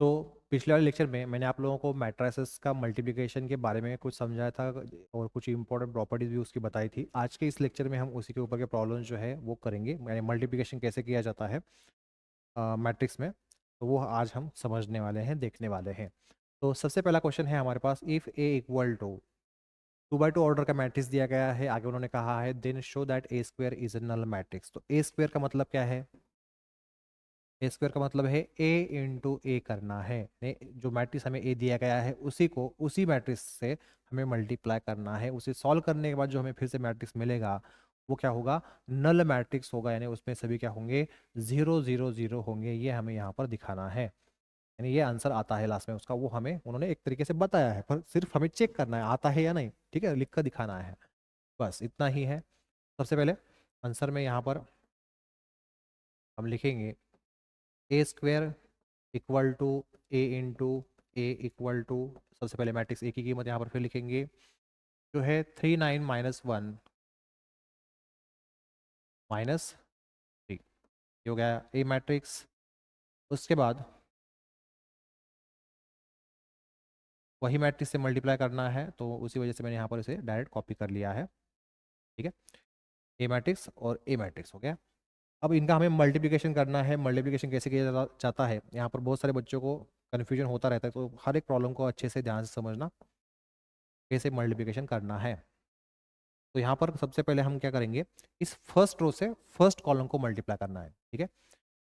तो पिछले वाले लेक्चर में मैंने आप लोगों को मैट्रिसेस का मल्टीप्लिकेशन के बारे में कुछ समझाया था और कुछ इंपॉर्टेंट प्रॉपर्टीज भी उसकी बताई थी। आज के इस लेक्चर में हम उसी के ऊपर के प्रॉब्लम जो है वो करेंगे, यानी मल्टीप्लिकेशन कैसे किया जाता है मैट्रिक्स में। तो वो आज हम समझने वाले हैं, देखने वाले हैं। तो सबसे पहला क्वेश्चन है हमारे पास, if A equal to 2 by 2 order का मैट्रिक्स दिया गया है। आगे उन्होंने कहा है then show that A square is a null matrix. तो ए स्क्वायर का मतलब क्या है? ए स्क्वायर का मतलब है ए इंटू ए करना है, जो मैट्रिक्स हमें ए दिया गया है उसी को उसी मैट्रिक्स से हमें मल्टीप्लाई करना है। उसे सॉल्व करने के बाद जो हमें फिर से मैट्रिक्स मिलेगा वो क्या होगा? नल मैट्रिक्स होगा, यानी उसमें सभी क्या होंगे? 0 0 0 होंगे। ये हमें यहाँ पर दिखाना है, यानी ये आंसर आता है लास्ट में उसका, वो हमें उन्होंने एक तरीके से बताया है, पर सिर्फ हमें चेक करना है आता है या नहीं। ठीक है, लिख कर दिखाना है, बस इतना ही है। सबसे पहले आंसर में यहाँ पर हम लिखेंगे A square equal to A into A equal to, सबसे पहले मैट्रिक्स ए की कीमत यहाँ पर फिर लिखेंगे जो है 39 - 1 -3। ये हो गया ए मैट्रिक्स। उसके बाद वही मैट्रिक्स से मल्टीप्लाई करना है, तो उसी वजह से मैंने यहाँ पर इसे डायरेक्ट कॉपी कर लिया है। ठीक है, ए मैट्रिक्स और ए मैट्रिक्स हो गया। अब इनका हमें मल्टीप्लिकेशन करना है। मल्टीप्लिकेशन कैसे किया जाता है, यहाँ पर बहुत सारे बच्चों को कन्फ्यूजन होता रहता है, तो हर एक प्रॉब्लम को अच्छे से ध्यान से समझना कैसे मल्टीप्लिकेशन करना है। तो यहाँ पर सबसे पहले हम क्या करेंगे, इस फर्स्ट रो से फर्स्ट कॉलम को मल्टीप्लाई करना है। ठीक है,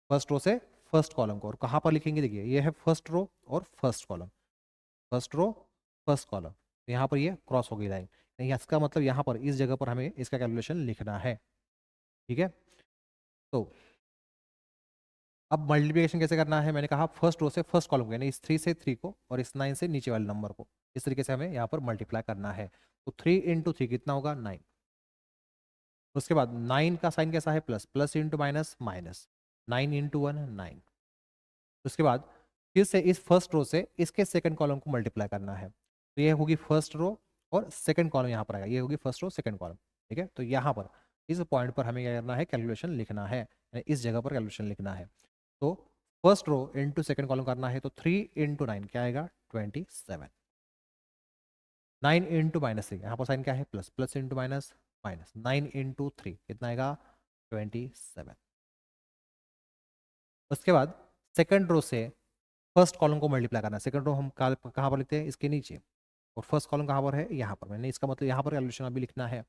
फर्स्ट रो से फर्स्ट कॉलम को, और कहाँ पर लिखेंगे? देखिए ये है फर्स्ट रो और first column, first row first column. यहाँ पर ये क्रॉस हो गई लाइन, इसका मतलब यहाँ पर इस जगह पर हमें इसका कैलकुलेशन लिखना है। ठीक है, तो अब मल्टीप्लिकेशन कैसे करना है? मैंने कहा फर्स्ट रो से फर्स्ट कॉलम को, यानी इस 3 से 3 को और इस 9 से नीचे वाले नंबर को, इस तरीके से हमें यहाँ पर मल्टीप्लाई करना है। तो 3 × 3 कितना होगा? 9। उसके बाद 9 का साइन कैसा है? Plus, plus into minus minus, 9 × 1 9। उसके बाद फिर से इस फर्स्ट रो से इसके सेकंड कॉलम को मल्टीप्लाई करना है, तो ये होगी फर्स्ट रो और सेकंड कॉलम यहाँ पर आएगा, ये होगी फर्स्ट रो सेकंड कॉलम। ठीक है, तो यहाँ पर इस पॉइंट पर हमें क्या करना है? कैलकुलेशन लिखना है, यानी इस जगह पर कैलकुलेशन लिखना है। तो first row into second column करना है, तो 3 × 9 क्या आएगा? 27। 9 × -3, यहाँ पर साइन क्या है? Plus, plus into minus minus, 9 × 3 कितना आएगा? 27। उसके बाद सेकंड रो से फर्स्ट कॉलम को मल्टीप्लाई करना है। सेकंड रो हम कहाँ पर लिखते हैं? इसके नीचे, और फर्स्ट कॉलम कहाँ पर है? यहाँ पर। मैंने इसका मतलब यहाँ पर कैलकुलेशन अभी लिखना है।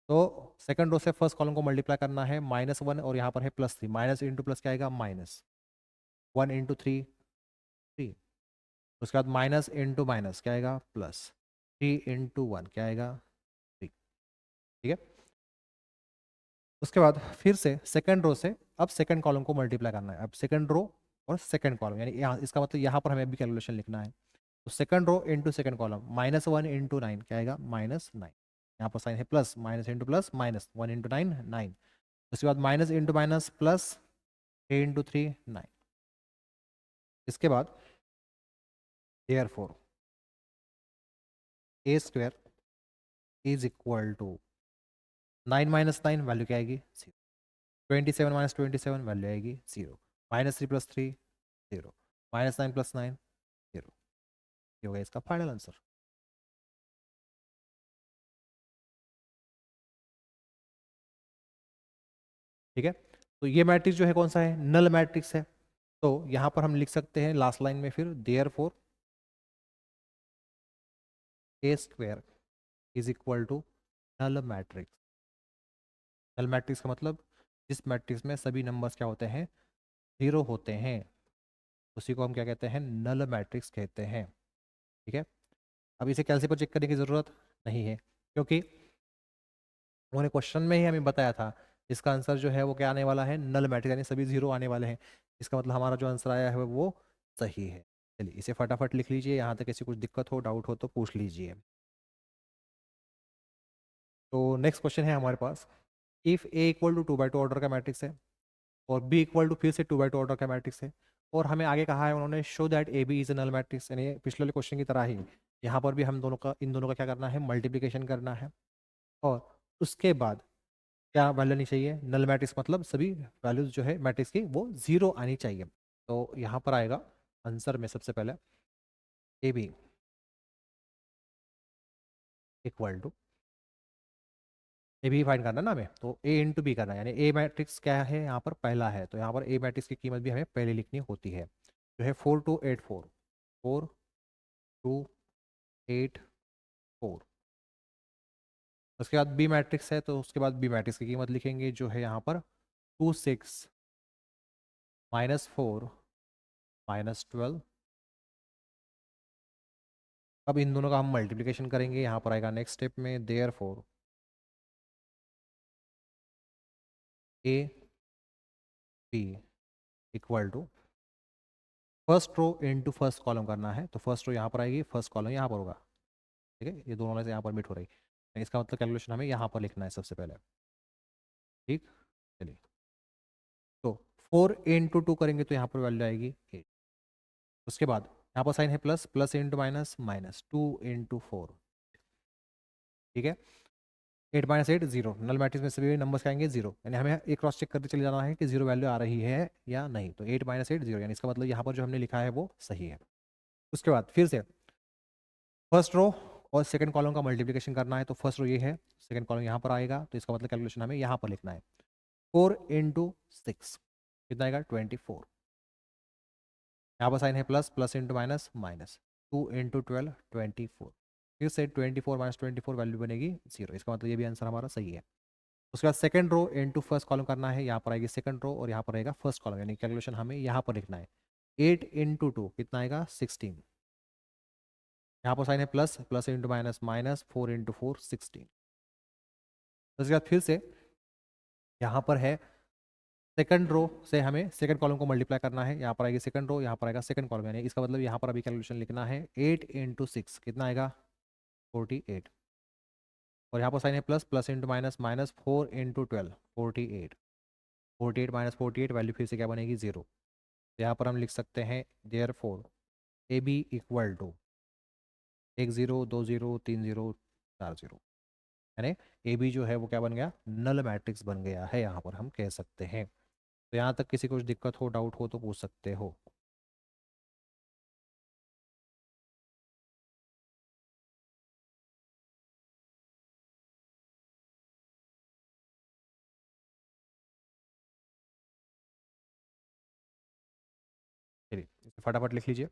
तो सेकंड रो से फर्स्ट कॉलम को मल्टीप्लाई करना है, -1 और यहाँ पर है +3, माइनस इंटू प्लस क्या आएगा? माइनस, 1 × 3 3। उसके बाद माइनस इंटू माइनस क्या आएगा? प्लस, 3 × 1 क्या आएगा? 3। ठीक है, उसके बाद फिर से सेकंड रो से अब सेकंड कॉलम को मल्टीप्लाई करना है। अब सेकंड रो और सेकंड कॉलम, यानी यहाँ इसका मतलब यहाँ पर हमें अभी कैलकुलेशन लिखना है। तो second row into second column, -1 × 9 क्या आएगा? -9। यहाँ पर साइन है plus, minus into plus minus, 1 × 9 9। उसके बाद माइनस इंटू माइनस प्लस, 3 × 3 9। इसके बाद therefore A square is equal to 9 - 9 value क्या आएगी? 0। 27 - 27 वैल्यू आएगी 0। -3 + 3 0। -9 + 9 0। ये होगा इसका फाइनल आंसर। ठीक है, तो ये मैट्रिक्स जो है कौन सा है? नल मैट्रिक्स है। तो यहाँ पर हम लिख सकते हैं लास्ट लाइन में फिर therefore A square is equal to null matrix. Null matrix का मतलब जिस मैट्रिक्स में सभी नंबर्स क्या होते हैं? 0 होते हैं, उसी को हम क्या कहते हैं? नल मैट्रिक्स कहते हैं। ठीक है, अब इसे कैलसी पर चेक करने की ज़रूरत नहीं है, क्योंकि उन्होंने क्वेश्चन में ही हमें बताया था इसका आंसर जो है वो क्या आने वाला है? नल मैट्रिक्स, यानी सभी 0 आने वाले हैं। इसका मतलब हमारा जो आंसर आया है वो सही है। चलिए इसे फटाफट लिख लीजिए, यहाँ तक किसी कुछ दिक्कत हो, डाउट हो तो पूछ लीजिए। तो नेक्स्ट क्वेश्चन है हमारे पास, if A equal to 2 by 2 order का मैट्रिक्स है और बी इक्वल टू फिर से 2 by 2 ऑर्डर का मैट्रिक्स है, और हमें आगे कहा है उन्होंने show that A B is a null matrix, यानी पिछले वाले क्वेश्चन की तरह ही यहाँ पर भी हम दोनों का, इन दोनों का क्या करना है? मल्टीप्लिकेशन करना है। और उसके बाद क्या वैल्यू आनी चाहिए? नल मैट्रिक्स मतलब सभी वैल्यूज जो है मैट्रिक्स की वो 0 आनी चाहिए। तो यहाँ पर आएगा आंसर में सबसे पहले A B equal to, A B find करना ना हमें, तो ए इंटू बी करना है, यानी ए मैट्रिक्स क्या है यहाँ पर पहला है, तो यहाँ पर ए मैट्रिक्स की कीमत भी हमें पहले लिखनी होती है, जो है 4284, 4284। उसके बाद बी मैट्रिक्स है, तो उसके बाद बी मैट्रिक्स की कीमत लिखेंगे, जो है यहाँ पर 26 -4 -12। अब इन दोनों का हम मल्टीप्लिकेशन करेंगे, यहाँ पर आएगा नेक्स्ट स्टेप में, therefore A B equal to, first row into first column करना है, तो फर्स्ट रो यहाँ पर आएगी, फर्स्ट कॉलम यहाँ पर होगा। ठीक है, ये दोनों में से यहाँ पर मीट हो रही है, इसका मतलब कैलकुलेशन हमें यहाँ पर लिखना है सबसे पहले। ठीक, चलिए, तो 4 × 2 करेंगे तो यहाँ पर वैल्यू आएगी 8। उसके बाद यहाँ पर साइन है plus, plus into minus, minus 2 × 4। ठीक है, 8 - 8 0, नल मैट्रिक्स में सभी नंबर्स आएंगे जीरो, यानी हमें एक क्रॉस चेक करते चले जाना है कि जीरो वैल्यू आ रही है या नहीं, तो 8 - 8 0, यानी इसका मतलब यहाँ पर जो हमने लिखा है वो सही है। उसके बाद फिर से फर्स्ट रो और सेकंड कॉलम का मल्टीप्लिकेशन करना है, तो फर्स्ट रो ये है, सेकंड कॉलम यहाँ पर आएगा, तो इसका मतलब कैलकुलेशन हमें यहाँ पर लिखना है, 4 × 6 कितना आएगा 24। यहाँ पर साइन है plus, plus into minus, minus 2 × 12 24। फिर से 24 - 24 वैल्यू बनेगी जीरो, इसका मतलब ये भी आंसर हमारा सही है। उसके बाद second row into first column करना है, यहाँ पर आएगी सेकंड रो और यहाँ पर आएगा फर्स्ट कॉलम, यानी कैलकुलेशन हमें यहाँ पर लिखना है, 8 × 2 कितना आएगा 16। यहाँ पर साइन है plus, plus into minus, minus 4 × 4 16। उसके बाद फिर से यहाँ पर है सेकंड रो से हमें सेकंड कॉलम को मल्टीप्लाई करना है, यहाँ पर आएगी सेकंड रो, यहाँ पर आएगा सेकंड कॉलम, यानी इसका मतलब यहाँ पर अभी कैलकुलेशन लिखना है 8 × 6 कितना आएगा 48। और यहाँ पर साइन है plus, plus into minus, minus 4 × 12 48। 48 - 48 value फिर से क्या बनेगी जीरो, तो यहाँ पर हम लिख सकते हैं therefore A B equal to 1 0 2 0 3 0 4 0, यानी ए बी जो है वो क्या बन गया, नल मैट्रिक्स बन गया है, यहाँ पर हम कह सकते हैं। तो यहाँ तक किसी को कुछ दिक्कत हो, डाउट हो तो पूछ सकते हो। चलिए इसे फटाफट लिख लीजिए।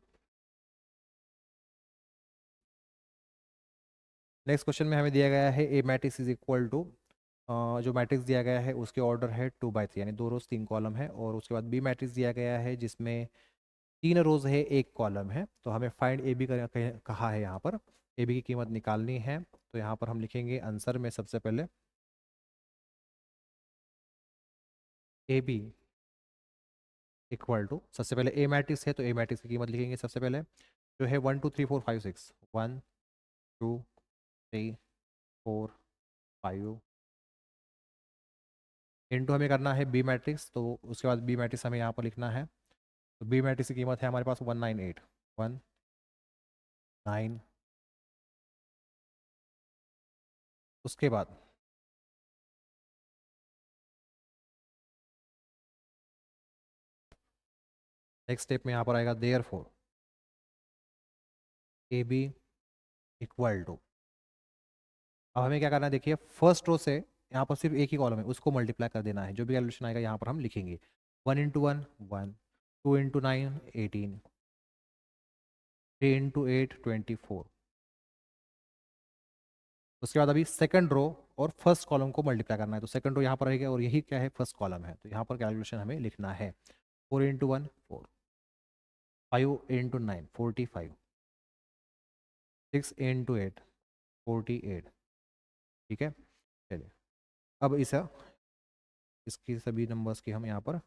नेक्स्ट क्वेश्चन में हमें दिया गया है ए मैट्रिक्स इज इक्वल टू, जो मैट्रिक्स दिया गया है उसके ऑर्डर है 2/3, यानी 2 रोज 3 कॉलम है, और उसके बाद बी मैट्रिक्स दिया गया है जिसमें 3 रोज है 1 कॉलम है, तो हमें फाइंड ए बी कहा है, यहाँ पर ए बी की कीमत निकालनी है, तो यहाँ पर हम लिखेंगे आंसर में सबसे पहले ए बी इक्वल टू, सबसे पहले ए मैट्रिक्स है तो ए मैट्रिक्स की कीमत लिखेंगे सबसे पहले, जो है 1 2 3 4 5 6, 1 2 3 4 5, इनटू हमें करना है बी मैट्रिक्स, तो उसके बाद बी मैट्रिक्स हमें यहाँ पर लिखना है, तो बी मैट्रिक्स की कीमत है हमारे पास 198, 1 9। उसके बाद नेक्स्ट स्टेप में यहाँ पर आएगा therefore A B equal to, अब हमें क्या करना है देखिए, फर्स्ट रो से यहाँ पर सिर्फ एक ही कॉलम है, उसको मल्टीप्लाई कर देना है, जो भी कैलकुलेशन आएगा यहाँ पर हम लिखेंगे, 1 × 1 1, 2 × 9 18, 3 × 8 24। उसके बाद अभी सेकंड रो और फर्स्ट कॉलम को मल्टीप्लाई करना है, तो सेकंड रो यहाँ पर रहेगा और यही क्या है फर्स्ट कॉलम है, तो यहाँ पर कैलकुलेशन हमें लिखना है 4 × 1 4, 5 × 9 45, 6 × 8 48। ठीक है, चलिए अब इसकी सभी नंबर्स की हम यहाँ पर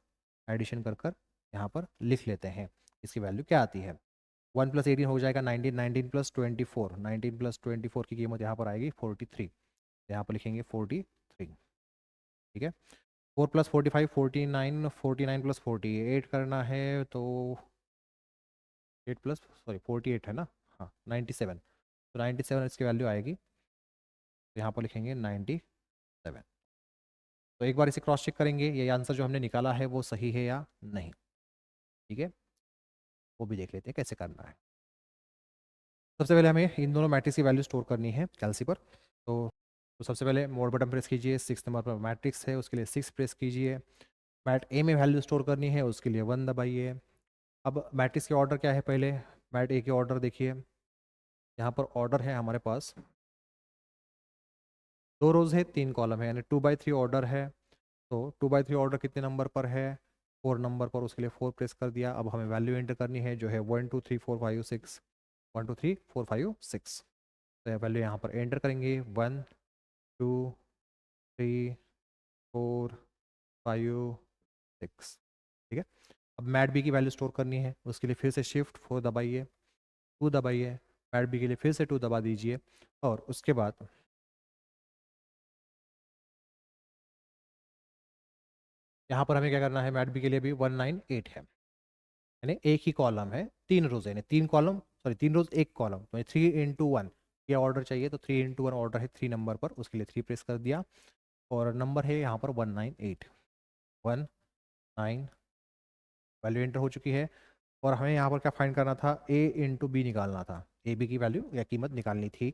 एडिशन कर कर यहाँ पर लिख लेते हैं, इसकी वैल्यू क्या आती है। 1 + 18 हो जाएगा 19, 19 + 24, 19 + 24 की कीमत यहाँ पर आएगी 43, यहाँ पर लिखेंगे 43। ठीक है, 4 + 45 49, 49 + 48 करना है, तो 8 प्लस सॉरी 48 है ना, हाँ 97, तो 97 इसकी वैल्यू आएगी, तो यहाँ पर लिखेंगे 97। तो एक बार इसे क्रॉस चेक करेंगे ये आंसर जो हमने निकाला है वो सही है या नहीं। ठीक है, वो भी देख लेते हैं कैसे करना है। सबसे पहले हमें इन दोनों मैट्रिक्स की वैल्यू स्टोर करनी है कैलसी पर। तो सबसे पहले मोड बटन प्रेस कीजिए, 6 नंबर पर मैट्रिक्स है उसके लिए 6 प्रेस कीजिए। मैट ए में वैल्यू स्टोर करनी है उसके लिए 1 दबाइए। अब मैट्रिक्स के ऑर्डर क्या है, पहले मैट ए के ऑर्डर देखिए। यहाँ पर ऑर्डर है हमारे पास 2 रोज है 3 कॉलम है, यानी 2/3 ऑर्डर है। तो 2/3 ऑर्डर कितने नंबर पर है, 4 नंबर पर, उसके लिए 4 प्रेस कर दिया। अब हमें वैल्यू एंटर करनी है जो है 1 2 3 4 5 6, 1 2 3 4 5 6। तो वैल्यू यहाँ पर एंटर करेंगे 1 2 3 4 5 6। ठीक है। अब मैट बी की वैल्यू स्टोर करनी है उसके लिए फिर से शिफ्ट 4 दबाइए, 2 दबाइए। मैट बी के लिए फिर से 2 दबा दीजिए। और उसके बाद यहाँ पर हमें क्या करना है, मैट बी के लिए भी 198 है, यानी एक ही कॉलम है, 3 रोज है, यानी 3 कॉलम, सॉरी 3 रोज 1 कॉलम, तो 3 × 1 ये ऑर्डर चाहिए। तो 3 × 1 ऑर्डर है 3 नंबर पर, उसके लिए 3 प्रेस कर दिया। और नंबर है यहाँ पर 198, 19, वैल्यू एंटर हो चुकी है। और हमें यहाँ पर क्या फाइंड करना था, A × B निकालना था, ए बी की वैल्यू या कीमत निकालनी थी।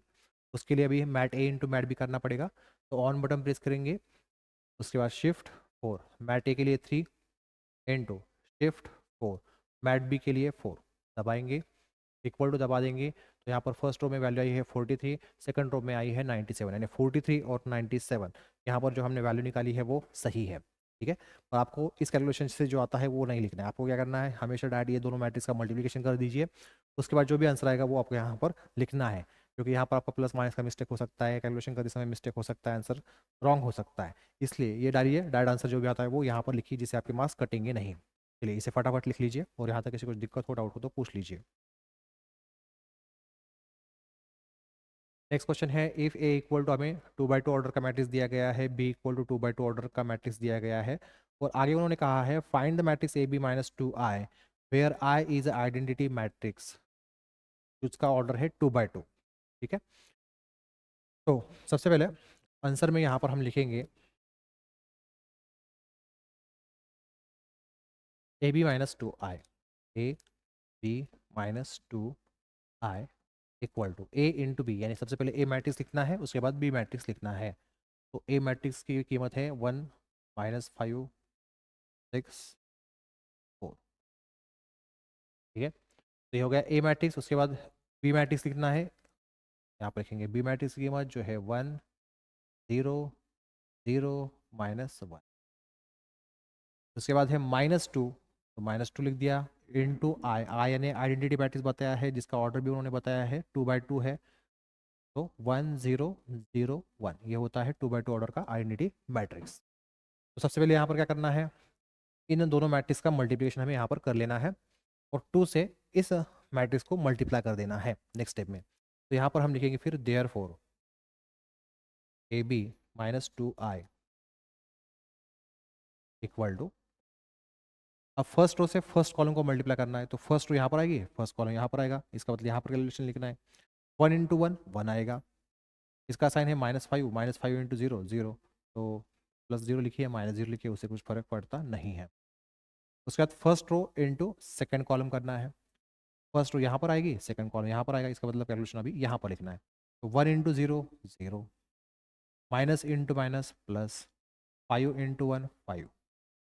उसके लिए अभी मैट A × मैट बी करना पड़ेगा। तो ऑन बटन प्रेस करेंगे, उसके बाद शिफ्ट 4, मैट ए के लिए 3 इंटू शिफ्ट 4, मैट बी के लिए 4 दबाएंगे, इक्वल टू दबा देंगे। तो यहाँ पर फर्स्ट रो में वैल्यू आई है 43, सेकंड रो में आई है 97, यानी 43 और 97 यहाँ पर जो हमने वैल्यू निकाली है वो सही है। ठीक है। और आपको इस कैलकुलेशन से जो आता है वो नहीं लिखना है, आपको क्या करना है, हमेशा डायरेक्ट ये दोनों मैट्रिक्स का मल्टीप्लिकेशन कर दीजिए। उसके बाद जो भी आंसर आएगा वो आपको यहाँ पर लिखना है, क्योंकि यहाँ पर आपका प्लस माइनस का मिस्टेक हो सकता है, कैलकुलेशन करते समय मिस्टेक हो सकता है, आंसर रॉन्ग हो सकता है। इसलिए ये डालिए, डायरेक्ट आंसर जो भी आता है वो यहाँ पर लिखिए, जिससे आपके मार्क्स कटेंगे नहीं। चलिए इसे फटाफट लिख लीजिए, और यहाँ तक किसी को दिक्कत हो, डाउट हो तो पूछ लीजिए। नेक्स्ट क्वेश्चन है, इफ ए इक्वल टू, हमें 2/2 ऑर्डर का मैट्रिक्स दिया गया है, बी इक्वल टू 2/2 ऑर्डर का मैट्रिक्स दिया गया है। और आगे उन्होंने कहा है find the matrix A B minus 2i where I is identity matrix जिसका ऑर्डर है 2/2। ठीक है। तो सबसे पहले आंसर में यहाँ पर हम लिखेंगे A B minus 2i, A B minus 2i equal to A × B, यानी सबसे पहले ए मैट्रिक्स लिखना है उसके बाद बी मैट्रिक्स लिखना है। तो ए मैट्रिक्स की कीमत है 1 - 5 6 4। ठीक है। तो ये हो गया ए मैट्रिक्स। उसके बाद बी मैट्रिक्स लिखना है, यहाँ पर लिखेंगे बी मैट्रिक्स की कीमत जो है 1 0 0 -1। उसके बाद है -2, तो -2 लिख दिया, इंटू आई, आई यानी आइडेंटिटी मैट्रिक्स बताया है जिसका ऑर्डर भी उन्होंने बताया है 2/2 है। तो 1 0 0 1 ये होता है 2/2 ऑर्डर का आइडेंटिटी मैट्रिक्स। तो सबसे पहले यहाँ पर क्या करना है, इन दोनों मैट्रिक्स का मल्टीप्लिकेशन हमें यहाँ पर कर लेना है, और 2 से इस मैट्रिक्स को मल्टीप्लाई कर देना है नेक्स्ट स्टेप में। तो यहाँ पर हम लिखेंगे फिर therefore A B minus 2i equal to, अब फर्स्ट रो से फर्स्ट कॉलम को मल्टीप्लाई करना है, तो फर्स्ट रो यहाँ पर आएगी, फर्स्ट कॉलम यहाँ पर आएगा, इसका मतलब यहाँ पर कैलकुलेशन लिखना है। 1 × 1 1 आएगा, इसका साइन है -5 -5 × 0 0, तो +0 लिखिए -0 लिखिए, उससे कुछ फर्क पड़ता नहीं है। उसके बाद first row into second column करना है, फर्स्ट रो यहाँ पर आएगी, सेकंड कॉलम यहाँ पर आएगा, इसका मतलब कैलकुलेशन अभी यहाँ पर लिखना है। तो 1 × 0 0, माइनस इंटू माइनस प्लस, 5 × 1 5।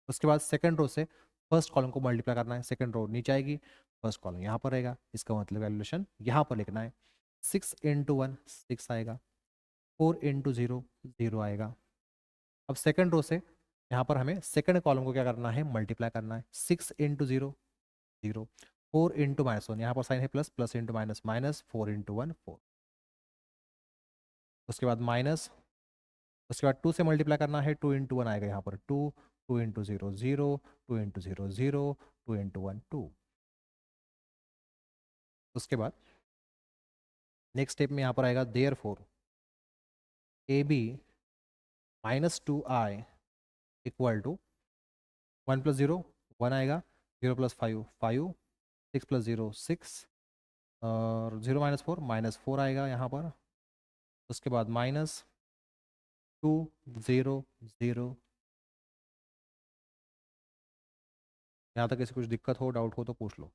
उसके बाद सेकंड रो से फर्स्ट कॉलम को मल्टीप्लाई करना है, सेकंड रो नीचे आएगी, फर्स्ट कॉलम यहाँ पर रहेगा, इसका मतलब कैलकुलेशन यहाँ पर लिखना है। 6 × 1 6 आएगा, 4 × 0 0 आएगा। अब सेकंड रो से यहाँ पर हमें सेकंड कॉलम को क्या करना है, मल्टीप्लाई करना है। 6 × 0 0, 4 × -1, यहाँ पर साइन है plus, plus into minus minus, 4 × 1 4। उसके बाद माइनस, उसके बाद 2 से मल्टीप्लाई करना है, 2 × 1 आएगा यहाँ पर 2, 2 × 0 0, 2 × 0 0, 2 × 1 2। उसके बाद नेक्स्ट स्टेप में यहाँ पर आएगा therefore A B minus 2i equal to 1 + 0 1 आएगा, 0 + 5 5, 6 + 0 6, और 0 - 4 -4 आएगा यहाँ पर। उसके बाद -2 0 0। यहाँ तक किसी कुछ दिक्कत हो, डाउट हो तो पूछ लो।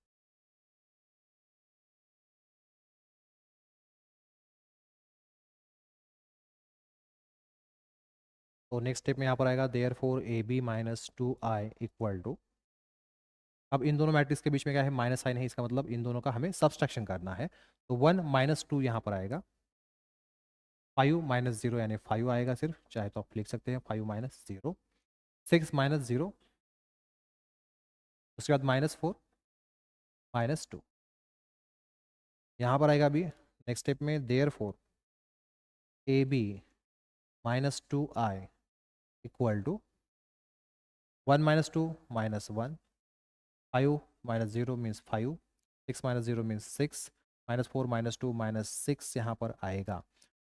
तो नेक्स्ट स्टेप में यहाँ पर आएगा therefore A B minus two I equal to, अब इन दोनों मैट्रिक्स के बीच में क्या है, माइनस साइन है, इसका मतलब इन दोनों का हमें सब्सट्रैक्शन करना है। तो 1 - 2 यहाँ पर आएगा, 5 - 0 यानी 5 आएगा सिर्फ, चाहे तो आप लिख सकते हैं 5 - 0, 6 - 0, उसके बाद -4 - 2 यहाँ पर आएगा अभी नेक्स्ट स्टेप में therefore A B minus two I equal to 1 - 2 - 1, 5 - 0 means 5, 6 - 0 means 6, -4 - 2 - 6 यहाँ पर आएगा।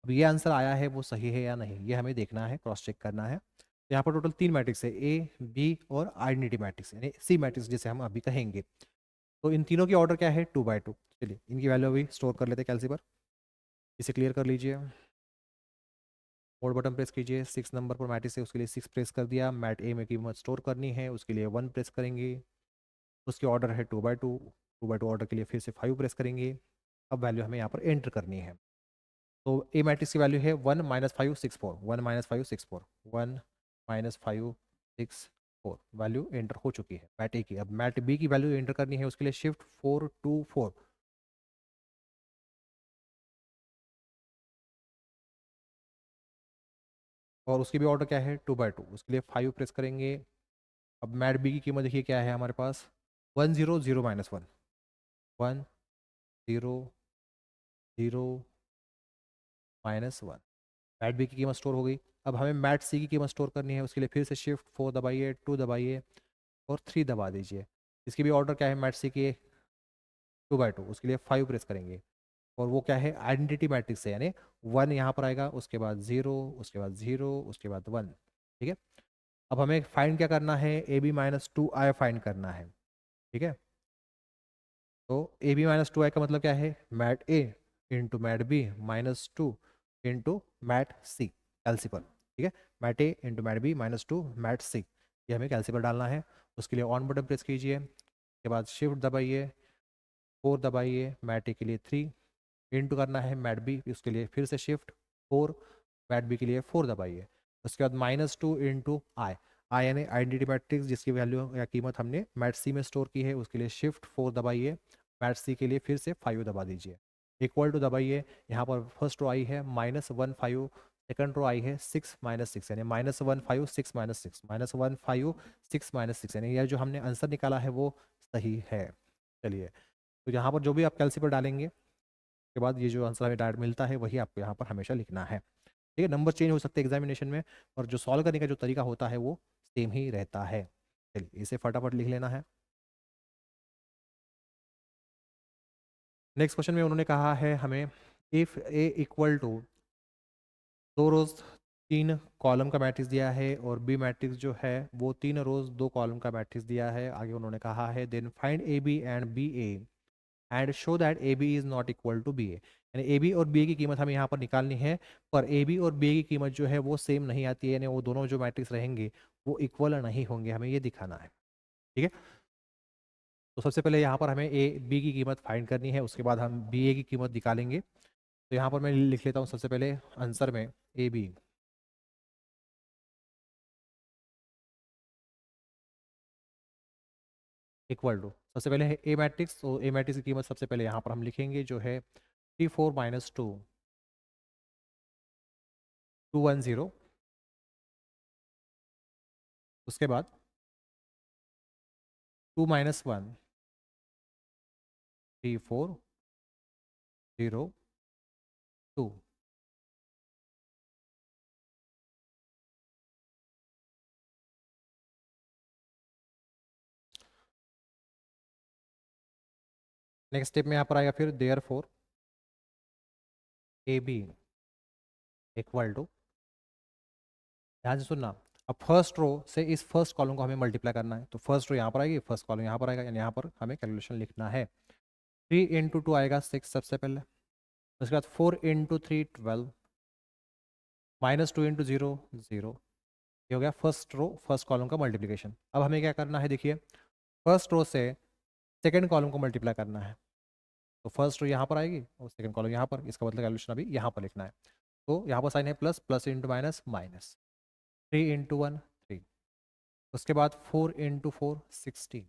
अब ये आंसर आया है वो सही है या नहीं, ये हमें देखना है, क्रॉस चेक करना है। तो यहाँ पर टोटल 3 मैट्रिक्स है, ए बी और आइडेंटिटी मैट्रिक्स यानी सी मैट्रिक्स जिसे हम अभी कहेंगे। तो इन तीनों की ऑर्डर क्या है, 2/2। चलिए इनकी वैल्यू अभी स्टोर कर लेते हैं कैलसी पर, इसे क्लियर कर लीजिए। मोड बटन प्रेस कीजिए, 6 नंबर पर मैट्रिक्स है उसके लिए 6 प्रेस कर दिया, मैट ए में कीमत स्टोर करनी है उसके लिए 1 प्रेस करेंगे, उसकी ऑर्डर है 2/2, 2/2 ऑर्डर के लिए फिर से 5 प्रेस करेंगे। अब वैल्यू हमें यहाँ पर एंटर करनी है। तो ए मैट्रिक्स की वैल्यू है 1 - 5 6 4, 1 - 5 6 4, 1 - 5 6 4, वैल्यू एंटर हो चुकी है मैट ए की। अब मैट बी की वैल्यू एंटर करनी है उसके लिए शिफ्ट 4 2 4, और उसकी भी ऑर्डर क्या है 2/2, उसके लिए 5 प्रेस करेंगे। अब मैट बी की कीमत देखिए क्या है हमारे पास, 1 0 0 - 1, 1 0 0 - 1, मैट बी की कीमत स्टोर हो गई। अब हमें मैट सी की कीमत स्टोर करनी है उसके लिए फिर से शिफ्ट 4 दबाइए, 2 दबाइए और 3 दबा दीजिए। इसकी भी ऑर्डर क्या है मैट सी की, 2/2, उसके लिए 5 प्रेस करेंगे। और वो क्या है आइडेंटिटी मैट्रिक्स है, यानी 1 यहाँ पर आएगा, उसके बाद 0, उसके बाद 0, उसके बाद 1। ठीक है, अब हमें फाइंड क्या करना है, A B minus two I find करना है। ठीक है, तो A B minus two I का मतलब क्या है, mat A into mat B -2 into mat C, calci पर। ठीक है, mat A into mat B -2 mat C, ये हमें कैल्सी पर डालना है। उसके लिए ऑन बटन प्रेस कीजिए, उसके बाद शिफ्ट दबाइए, 4 दबाइए, मैट ए के लिए 3 इंटू करना है मैट बी, उसके लिए फिर से शिफ्ट 4, मैट बी के लिए 4 दबाइए। उसके बाद -2 इंटू आई, आई यानी आइडेंटिटी मैट्रिक्स जिसकी वैल्यू या कीमत हमने मैट सी में स्टोर की है, उसके लिए शिफ्ट 4 दबाइए, मैट सी के लिए फिर से 5 दबा दीजिए, इक्वल टू दबाइए। यहाँ पर फर्स्ट रो आई है -1 5, सेकंड रो आई है 6 - 6, यानी -1 5 6 - 6, -1 5 6 - 6, यानी यह जो हमने आंसर निकाला है वो सही है। चलिए, तो यहाँ पर जो भी आप कैलसी पर डालेंगे के बाद ये जो आंसर हमें डायरेक्ट मिलता है वही आपको यहाँ पर हमेशा लिखना है। ठीक है, नंबर चेंज हो सकते हैं एग्जामिनेशन में, और जो सॉल्व करने का जो तरीका होता है वो सेम ही रहता है। चलिए इसे फटाफट लिख लेना है। नेक्स्ट क्वेश्चन में उन्होंने कहा है हमें, इफ ए इक्वल टू, दो रोज 3 कॉलम का मैट्रिक्स दिया है और बी मैट्रिक्स जो है वो 3 रोज 2 कॉलम का मैट्रिक्स दिया है। आगे उन्होंने कहा है then find A B and B A and show that A B is not equal to B A, यानी ए बी और बी ए की कीमत हमें यहाँ पर निकालनी है, पर ए बी और बी ए की कीमत जो है वो सेम नहीं आती है, यानी वो दोनों जो मैट्रिक्स रहेंगे वो इक्वल नहीं होंगे, हमें ये दिखाना है। ठीक है, तो सबसे पहले यहाँ पर हमें ए बी की कीमत फाइंड करनी है, उसके बाद हम बी ए की कीमत निकालेंगे। तो यहाँ पर मैं लिख लेता हूँ सबसे पहले आंसर में ए बी इक्वल टू, सबसे पहले है ए मैट्रिक्स, तो ए मैट्रिक्स की कीमत सबसे पहले यहाँ पर हम लिखेंगे जो है 3 4 - 2 2 1 0, उसके बाद 2 - 1 3 4 0 2। नेक्स्ट स्टेप में यहाँ पर आएगा फिर therefore A B equal to, ध्यान से सुनना, अब फर्स्ट रो से इस फर्स्ट कॉलम को हमें मल्टीप्लाई करना है, तो फर्स्ट रो यहाँ पर आएगी, फर्स्ट कॉलम यहाँ पर आएगा, यानी यहाँ पर हमें कैलकुलेशन लिखना है। 3 × 2 आएगा 6 सबसे पहले, उसके बाद 4 × 3 12, -2 × 0 0, ये हो गया फर्स्ट रो फर्स्ट कॉलम का मल्टीप्लिकेशन। अब हमें क्या करना है, देखिए फर्स्ट रो से सेकंड कॉलम को मल्टीप्लाई करना है, तो फर्स्ट रो यहाँ पर आएगी और सेकंड कॉलम यहाँ पर, इसका मतलब कैलकुलेशन अभी यहाँ पर लिखना है। तो यहाँ पर साइन है plus, plus into minus minus, 3 × 1 3, उसके बाद 4 × 4 16,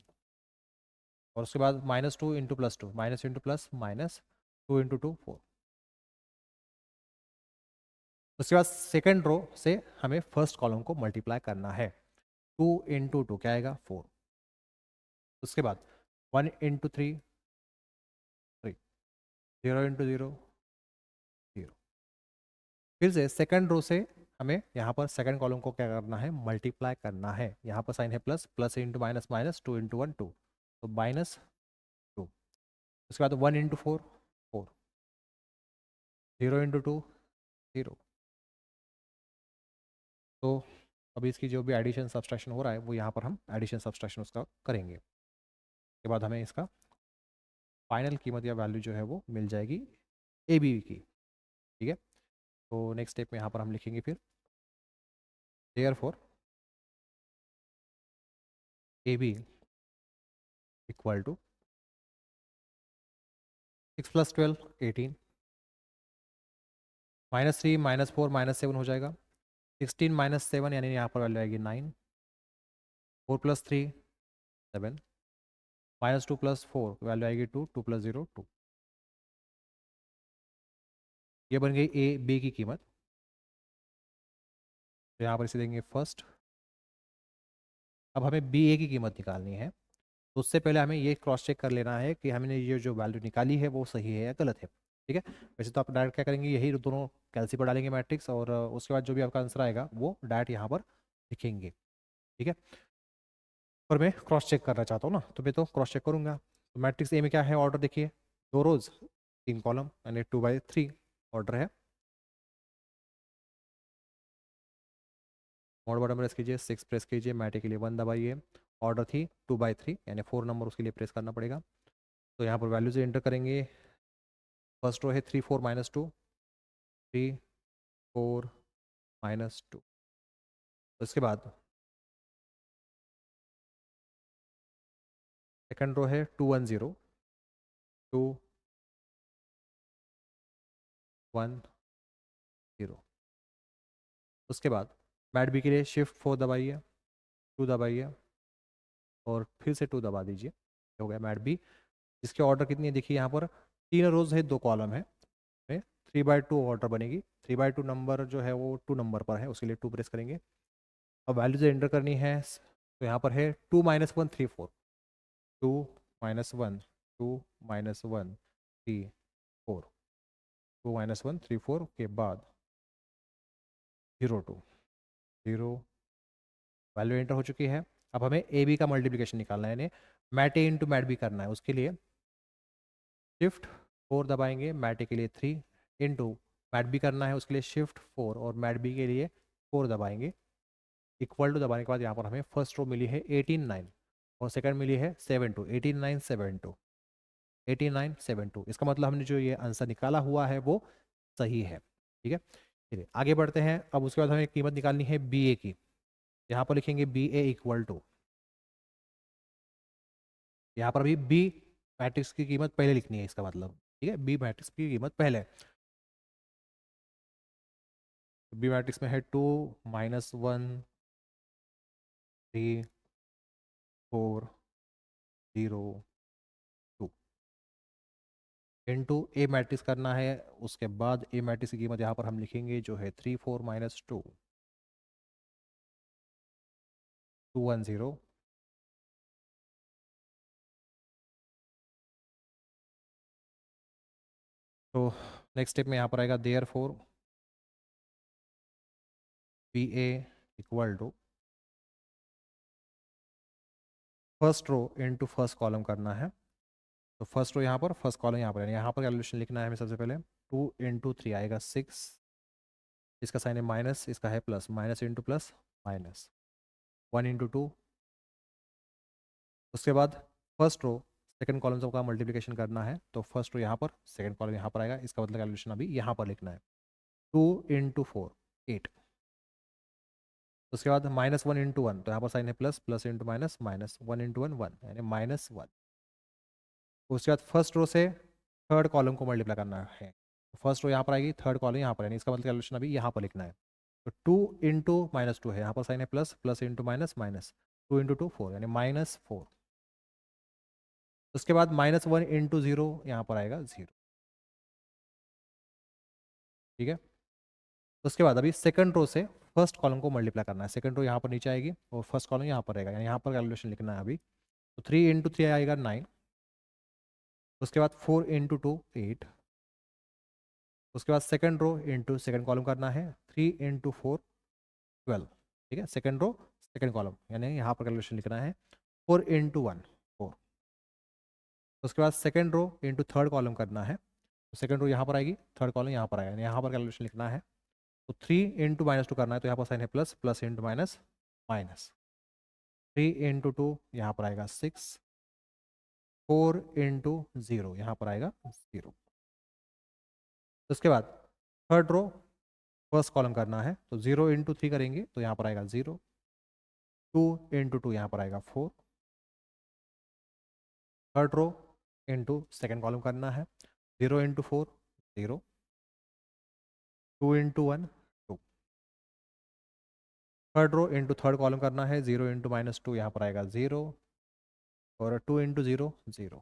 और उसके बाद -2 × +2 -+, -2 × 2 4। उसके बाद सेकेंड रो से हमें फर्स्ट कॉलम को मल्टीप्लाई करना है। 2 × 2 क्या आएगा 4, उसके बाद 1 × 3 3, 0 × 0 0। फिर से सेकंड रो से हमें यहाँ पर सेकंड कॉलम को क्या करना है, मल्टीप्लाई करना है। यहाँ पर साइन है plus, plus into minus minus, 2 × 1 2, तो -2। उसके बाद 1 × 4 4, 0 × 2 0। तो अभी इसकी जो भी एडिशन सब्सट्रैक्शन हो रहा है वो यहाँ पर हम एडिशन सब्सट्रैक्शन उसका करेंगे। उसके बाद हमें इसका फाइनल कीमत या वैल्यू जो है वो मिल जाएगी ए बी की। ठीक है, तो नेक्स्ट स्टेप में यहाँ पर हम लिखेंगे फिर therefore A B equal to 6 + 12 18, -3 -4 -7 हो जाएगा। 16 - 7 यानी यहाँ पर वैल्यू आएगी 9, 4 + 3 7, -2 + 4 वैल्यू आएगी 2, 2 + 0 2। ये बन गई ए बी की कीमत। तो यहाँ पर इसे देंगे फर्स्ट। अब हमें बी ए की कीमत निकालनी है, तो उससे पहले हमें ये क्रॉस चेक कर लेना है कि हमने ये जो वैल्यू निकाली है वो सही है या गलत है। ठीक है, वैसे तो आप डायरेक्ट क्या करेंगे, यही दोनों कैलसी पर डालेंगे मैट्रिक्स, और उसके बाद जो भी आपका आंसर आएगा वो डायरेक्ट यहाँ पर लिखेंगे। ठीक है, पर मैं क्रॉस चेक करना चाहता हूँ ना, तो मैं तो क्रॉस चेक करूंगा। तो मैट्रिक्स ए में क्या है, ऑर्डर देखिए, 2 रोज 3 कॉलम यानी 2/3 ऑर्डर है। मोड बटन प्रेस कीजिए, 6 प्रेस कीजिए, मैटे के लिए 1 दबाइए। ऑर्डर थी 2/3 यानी 4 नंबर उसके लिए प्रेस करना पड़ेगा। तो यहाँ पर वैल्यूज एंटर करेंगे। फर्स्ट रो है 3 4 -2, 3 4 -2। उसके बाद सेकंड रो है 2 1 0, 2 1 0। उसके बाद मैट बी के लिए शिफ्ट 4 दबाइए, 2 दबाइए, और फिर से 2 दबा दीजिए। हो गया मैट बी। इसके ऑर्डर कितनी है देखिए, यहाँ पर 3 रोज है 2 कॉलम है, 3/2 ऑर्डर बनेगी। 3/2 नंबर जो है वो 2 नंबर पर है, उसके लिए 2 प्रेस करेंगे। अब वैल्यूज एंटर करनी है, तो यहाँ पर है 2 -1 3 4, 2 -1 2 -1 3 4, 2 -1 3 4 के बाद 0 2 0। वैल्यू एंटर हो चुकी है। अब हमें ए बी का मल्टीप्लिकेशन निकालना है, यानी mat A into mat B करना है। उसके लिए शिफ्ट 4 दबाएंगे, मैट ए के लिए 3 इंटू मैट बी करना है, उसके लिए शिफ्ट 4 और मैट बी के लिए 4 दबाएंगे। इक्वल टू दबाने के बाद यहाँ पर हमें फर्स्ट रो मिली है 18 9, और सेकंड मिली है 7 2, 18 9 7 2, 18 9 7 2। इसका मतलब हमने जो ये आंसर निकाला हुआ है वो सही है। ठीक है, चलिए आगे बढ़ते हैं। अब उसके बाद हमें कीमत निकालनी है बी ए की। यहाँ पर लिखेंगे बी ए इक्वल टू, यहाँ पर अभी बी मैट्रिक्स की कीमत पहले लिखनी है, इसका मतलब। ठीक है, बी मैट्रिक्स की कीमत पहले। बी मैट्रिक्स में है 2 -1 3 4 0 2 इंटू ए मैट्रिक्स करना है। उसके बाद ए मैट्रिक्स की कीमत यहाँ पर हम लिखेंगे जो है 3 4 -2 2 1 0। तो नेक्स्ट स्टेप में यहाँ पर आएगा therefore B A equal to first row into first column करना है। तो फर्स्ट रो यहाँ पर, फर्स्ट कॉलम यहाँ पर, यानी यहाँ पर कैलकुलेशन लिखना है हमें। सबसे पहले 2 × 3 आएगा 6, इसका साइन है माइनस, इसका है plus, minus into plus minus, 1 × 2। उसके बाद फर्स्ट रो सेकंड कॉलम का मल्टीप्लिकेशन करना है, तो फर्स्ट रो यहाँ पर, सेकंड कॉलम यहाँ पर आएगा। इसका मतलब कैलकुलेशन अभी यहाँ पर लिखना है। 2 × 4 8। उसके बाद -1 × 1, तो यहाँ पर साइन है plus, plus into minus minus, 1 × 1 1 यानी -1। उसके बाद फर्स्ट रो से थर्ड कॉलम को मल्टीप्लाई करना है। फर्स्ट रो यहाँ पर आएगी, थर्ड कॉलम यहाँ पर, यानी इसका मतलब कैलकुलेशन अभी यहाँ पर लिखना है। तो 2 × -2 है, यहाँ पर साइन है plus, plus into minus minus, 2 × 2 4 यानी -4। उसके बाद -1 × 0 यहाँ पर आएगा 0। ठीक है। उसके बाद अभी सेकंड रो से फर्स्ट कॉलम को मल्टीप्लाई करना है। सेकंड रो यहाँ पर नीचे आएगी और फर्स्ट कॉलम यहाँ पर रहेगा, यानी यहाँ पर कैलकुलेशन लिखना है अभी। तो 3 × 3 आएगा 9। उसके बाद 4 × 2 8। उसके बाद second row into second column करना है, 3 × 4 12। ठीक है, सेकंड रो सेकंड कॉलम, यानी यहाँ पर कैलकुलेशन लिखना है 4 × 1 4। उसके बाद second row into third column करना है, तो सेकंड रो यहाँ पर आएगी, थर्ड कॉलम यहाँ पर आएगा, यानी यहाँ पर कैलकुलेशन लिखना है। तो 3 × -2 करना है, तो यहाँ पर साइन है plus, plus into minus minus, 3 × 2 यहाँ पर आएगा 6, 4 × 0 यहाँ पर आएगा 0। उसके बाद थर्ड रो फर्स्ट कॉलम करना है, तो 0 × 3 करेंगे तो यहाँ पर आएगा 0, 2 × 2 यहाँ पर आएगा 4। Third row into second column करना है, 0 × 4 0, 2 × 1 2। Third row into third column करना है, 0 × -2 यहाँ पर आएगा 0, और 2 × 0 0।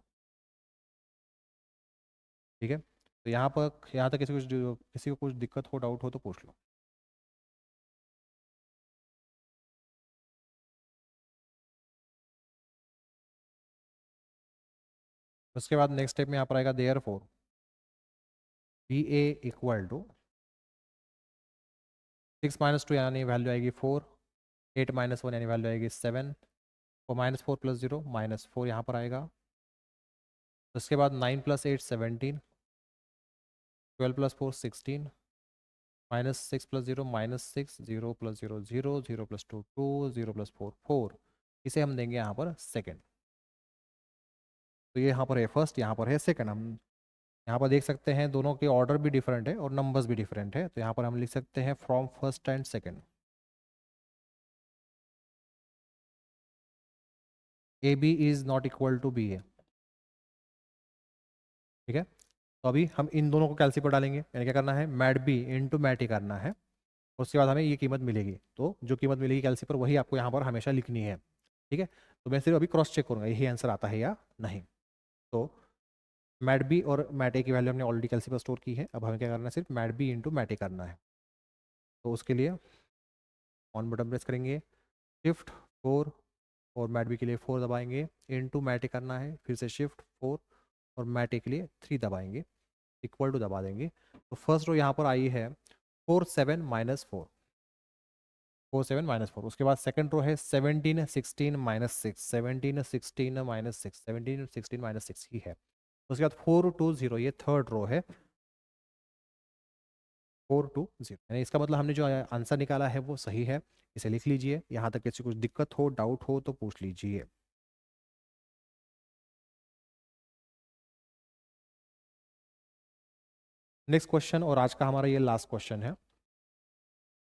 ठीक है, तो यहाँ पर, यहाँ तक किसी को कुछ दिक्कत हो, डाउट हो तो पूछ लो। उसके बाद नेक्स्ट स्टेप में यहाँ पर आएगा देयरफॉर BA = 6 - 2 यानी वैल्यू आएगी 4, 8 - 1 यानी वैल्यू आएगी 7, और -4 + 0 -4 यहाँ पर आएगा। उसके बाद 9 + 8 17, 12 + 4 16, -6 + 0 -6, 0 + 0 0, 0 + 2 2, 0 + 4 4। इसे हम देंगे यहाँ पर सेकेंड। तो ये यहाँ पर है फर्स्ट, यहाँ पर है सेकेंड। हम यहाँ पर देख सकते हैं दोनों के ऑर्डर भी डिफरेंट है और नंबर्स भी डिफरेंट है, तो यहाँ पर हम लिख सकते हैं from first and second. AB is not equal to BA। ठीक है, तो अभी हम इन दोनों को कैलसी पर डालेंगे, यानी क्या करना है, मैट बी इंटू मैट ए करना है। उसके बाद हमें ये कीमत मिलेगी, तो जो कीमत मिलेगी कैलसी पर वही आपको यहाँ पर हमेशा लिखनी है। ठीक है, तो मैं सिर्फ अभी क्रॉस चेक करूँगा यही आंसर आता है या नहीं। तो मैट बी और मैट ए की वैल्यू हमने ऑलरेडी कैलसी पर स्टोर की है, अब हमें क्या करना है, सिर्फ मैट बी इंटू मैट ए करना है। तो उसके लिए ऑन बटन प्रेस करेंगे, शिफ्ट 4, और मैट बी के लिए 4 दबाएंगे, इंटू मैट ए करना है, फिर से शिफ्ट 4, और मैट ए के लिए 3 दबाएंगे, इक्वल टू दबा देंगे। तो फर्स्ट रो यहाँ पर आई है 4 7 -4, 4 7 -4। उसके बाद सेकंड रो है 17 16 -6, 17 16 -6, 17 16 -6 ही है। उसके बाद 4 2 0, ये थर्ड रो है, 4 2 0, यानी इसका मतलब हमने जो आंसर निकाला है वो सही है। इसे लिख लीजिए, यहाँ तक किसी कुछ दिक्कत हो, डाउट हो तो पूछ लीजिए। नेक्स्ट क्वेश्चन, और आज का हमारा ये लास्ट क्वेश्चन है,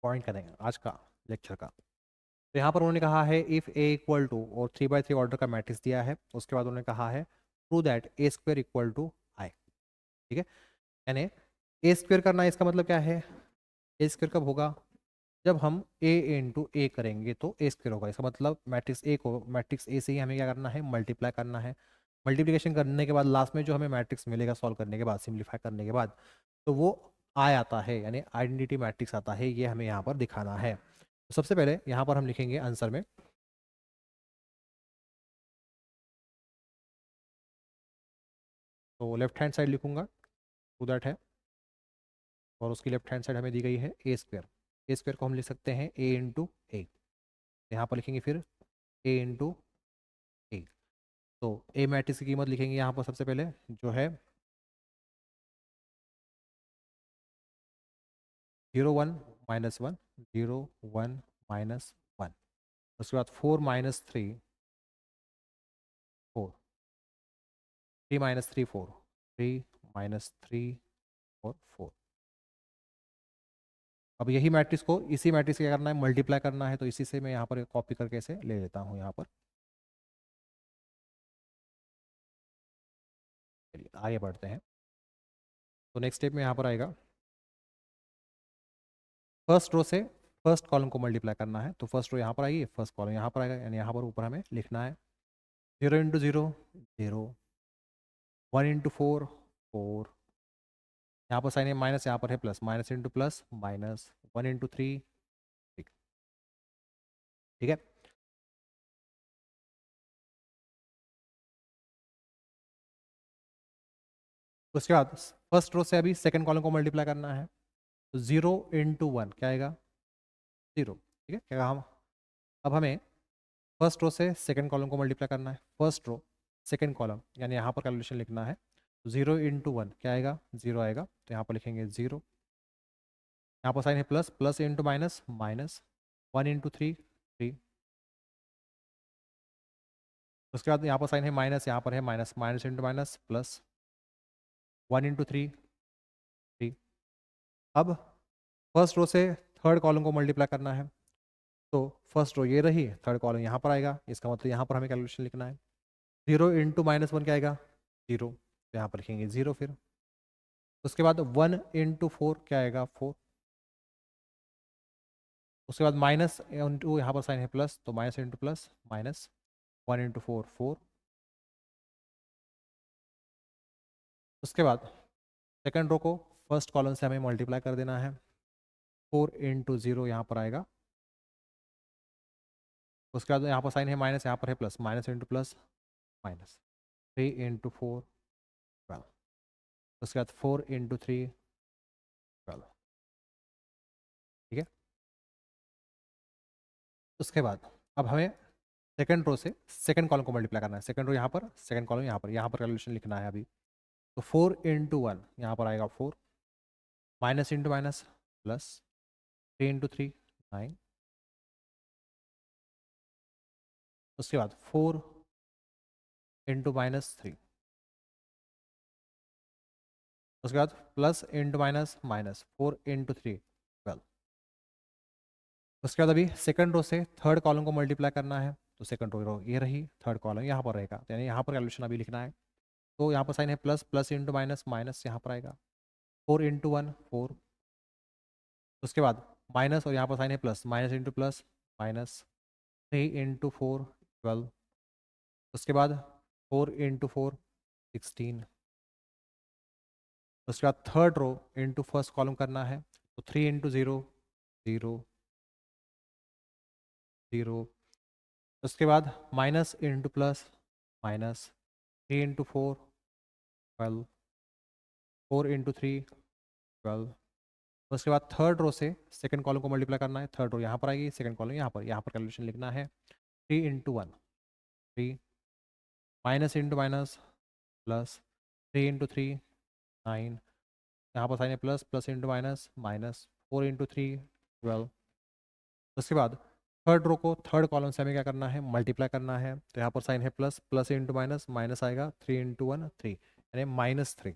पॉइंट करेंगे आज का लेक्चर का। तो यहाँ पर उन्होंने कहा है इफ A = और 3/3 ऑर्डर का मैट्रिक्स दिया है, उसके बाद उन्होंने कहा है प्रूव दैट A² = I। ठीक है, यानी A² करना है, इसका मतलब क्या है, A² कब होगा, जब हम A × A करेंगे तो A² होगा। इसका मतलब मैट्रिक्स A को मैट्रिक्स A से ही हमें क्या करना है, मल्टीप्लाई करना है। मल्टीप्लिकेशन करने के बाद लास्ट में जो हमें मैट्रिक्स मिलेगा, सॉल्व करने के बाद, सिंप्लीफाई करने के बाद, तो वो I आता है, यानी आइडेंटिटी मैट्रिक्स आता है, ये हमें यहाँ पर दिखाना है। तो सबसे पहले यहाँ पर हम लिखेंगे आंसर में, तो लेफ्ट हैंड साइड लिखूंगा, टू दैट है, और उसकी लेफ्ट हैंड साइड हमें दी गई है A²। A² को हम लिख सकते हैं A × A। यहाँ पर लिखेंगे फिर A × A। तो A मैट्रिक्स की कीमत लिखेंगे यहाँ पर सबसे पहले, जो है 0 1 -1, 0 1 -1। उसके बाद 4 -3 4, 3 -3 4, 3 -3 और 4। अब यही मैट्रिक्स को इसी मैट्रिक्स से क्या करना है, मल्टीप्लाई करना है, तो इसी से मैं यहाँ पर कॉपी करके इसे ले लेता हूँ यहाँ पर। चलिए आगे बढ़ते हैं। तो नेक्स्ट स्टेप में यहाँ पर आएगा, फर्स्ट रो से फर्स्ट कॉलम को मल्टीप्लाई करना है, तो फर्स्ट रो यहाँ पर आएगी, फर्स्ट कॉलम यहाँ पर आएगा, यानी यहाँ पर ऊपर हमें लिखना है 0 इंटू 0 0, 1 इंटू 4 4, यहाँ पर साइन है माइनस, यहाँ पर है plus, minus into plus minus, 1 into 3, ठीक है। उसके बाद फर्स्ट रो से अभी सेकंड कॉलम को मल्टीप्लाई करना है, तो 0 इंटू 1 क्या आएगा 0, ठीक है। क्या हम अब हमें फर्स्ट रो से सेकंड कॉलम को मल्टीप्लाई करना है, फर्स्ट रो सेकंड कॉलम, यानी यहाँ पर कैलकुलेशन लिखना है, 0 इंटू 1 क्या आएगा 0 आएगा, तो यहाँ पर लिखेंगे 0, यहाँ पर साइन है plus, plus into minus minus, 1 into 3 3, उसके बाद यहाँ पर साइन है माइनस, यहाँ पर है minus, minus into minus plus, 1 into 3 3। अब फर्स्ट रो से थर्ड कॉलम को मल्टीप्लाई करना है, तो फर्स्ट रो ये रही, थर्ड कॉलम यहाँ पर आएगा, इसका मतलब यहाँ पर हमें कैलकुलेशन लिखना है, 0 इंटू माइनस 1 क्या आएगा 0, तो यहाँ पर लिखेंगे 0 फिर। उसके बाद 1 इंटू 4 क्या आएगा 4, उसके बाद माइनस इंटू यहाँ पर साइन है प्लस, तो minus into plus minus, 1 into 4 4। उसके बाद सेकंड रो को फर्स्ट कॉलम से हमें मल्टीप्लाई कर देना है, 4 इंटू 0 यहाँ पर आएगा, उसके बाद यहाँ पर साइन है माइनस, यहाँ पर है plus, minus into plus minus, 3 into 4 12, उसके बाद 4 इंटू 3 12, ठीक है। उसके बाद अब हमें सेकंड रो से सेकंड कॉलम को मल्टीप्लाई करना है, सेकंड रो यहाँ पर, सेकंड कॉलम यहाँ पर कैलकुलेशन लिखना है अभी, तो 4 इंटू 1 यहाँ पर आएगा 4, minus into minus plus, 3 into 3 9, उसके बाद 4 इंटू माइनस 3, उसके बाद plus into minus minus, 4 into 3 12। उसके बाद अभी सेकंड रो से थर्ड कॉलम को मल्टीप्लाई करना है, तो सेकंड रो ये रही, थर्ड कॉलम यहाँ पर रहेगा, तो यानी यहाँ पर कैलकुलेशन अभी लिखना है, तो यहाँ पर साइन है plus, plus into minus minus यहाँ पर आएगा, 4 इंटू 1 4, उसके बाद माइनस और यहाँ पर साइन है plus, minus into plus minus, 3 into 4 12, उसके बाद 4 इंटू 4 16, उसके बाद third row into first column करना है, तो 3 इंटू 0 0 0, उसके बाद minus into plus minus, 3 into 4 12, 4 into 3 12, उसके बाद थर्ड रो से सेकंड कॉलम को मल्टीप्लाई करना है, थर्ड रो यहाँ पर आएगी, सेकंड कॉलम यहाँ पर कैलकुलेशन लिखना है, 3 into 1 3, minus into minus plus, 3 into 3 9, यहाँ पर साइन है plus, plus into minus minus, 4 into 3 12। उसके बाद थर्ड रो को थर्ड कॉलम से हमें क्या करना है मल्टीप्लाई करना है, तो यहाँ पर साइन है plus, plus into minus minus आएगा, 3 इंटू 1 3, यानी माइनस 3।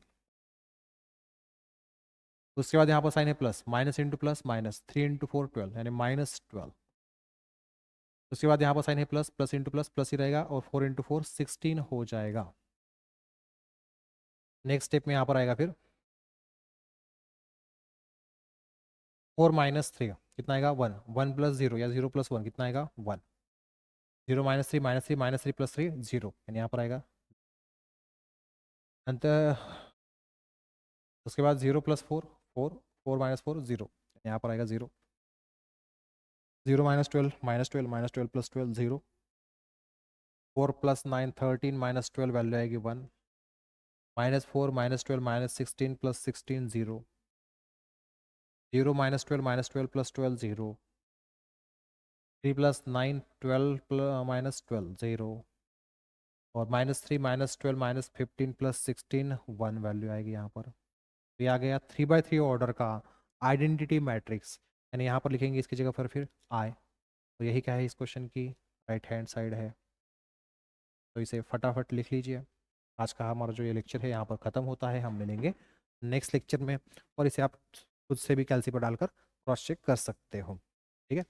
उसके बाद यहाँ पर साइन है plus, minus into plus minus, 3 into 4 12, यानी माइनस 12। उसके बाद यहाँ पर साइन है plus, plus into plus plus ही रहेगा, और 4 इंटू 4 16 हो जाएगा। नेक्स्ट स्टेप में यहाँ पर आएगा फिर 4 माइनस 3 कितना आएगा 1, 1 प्लस 0 या 0 प्लस 1 कितना आएगा 1, 0 माइनस 3 माइनस 3 माइनस 3 प्लस 3 0, यानी यहाँ पर आएगा अंत। उसके बाद 0 प्लस 4 4, 4 माइनस 4 0, यहाँ पर आएगा 0, 0 minus 12 minus 12 minus 12 plus 12 0, 4 plus 9 13 minus 12 value आएगी 1, minus 4 minus 12 minus 16 plus 16 0, 0 minus 12 plus 12 0, 3 plus 9 12 minus 12 0, और minus 3 minus 12 minus 15 plus 16 1 value आएगी यहाँ पर। तो ये आ गया 3x3 ऑर्डर का आइडेंटिटी मैट्रिक्स, यानी यहाँ पर लिखेंगे इसकी जगह पर फिर आई। तो यही क्या है इस क्वेश्चन की राइट हैंड साइड है, तो इसे फटाफट लिख लीजिए। आज का हमारा जो ये लेक्चर है यहाँ पर ख़त्म होता है, हम मिलेंगे नेक्स्ट लेक्चर में, और इसे आप खुद से भी कैलसी पर डालकर क्रॉस चेक कर सकते हो, ठीक है।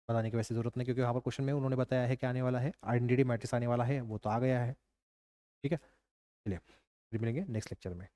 बताने की वैसे ज़रूरत नहीं, क्योंकि यहाँ पर क्वेश्चन में उन्होंने बताया है कि आने वाला है आइडेंटिटी मैट्रिक्स आने वाला है, वो तो आ गया है, ठीक है। चलिए फिर मिलेंगे नेक्स्ट लेक्चर में।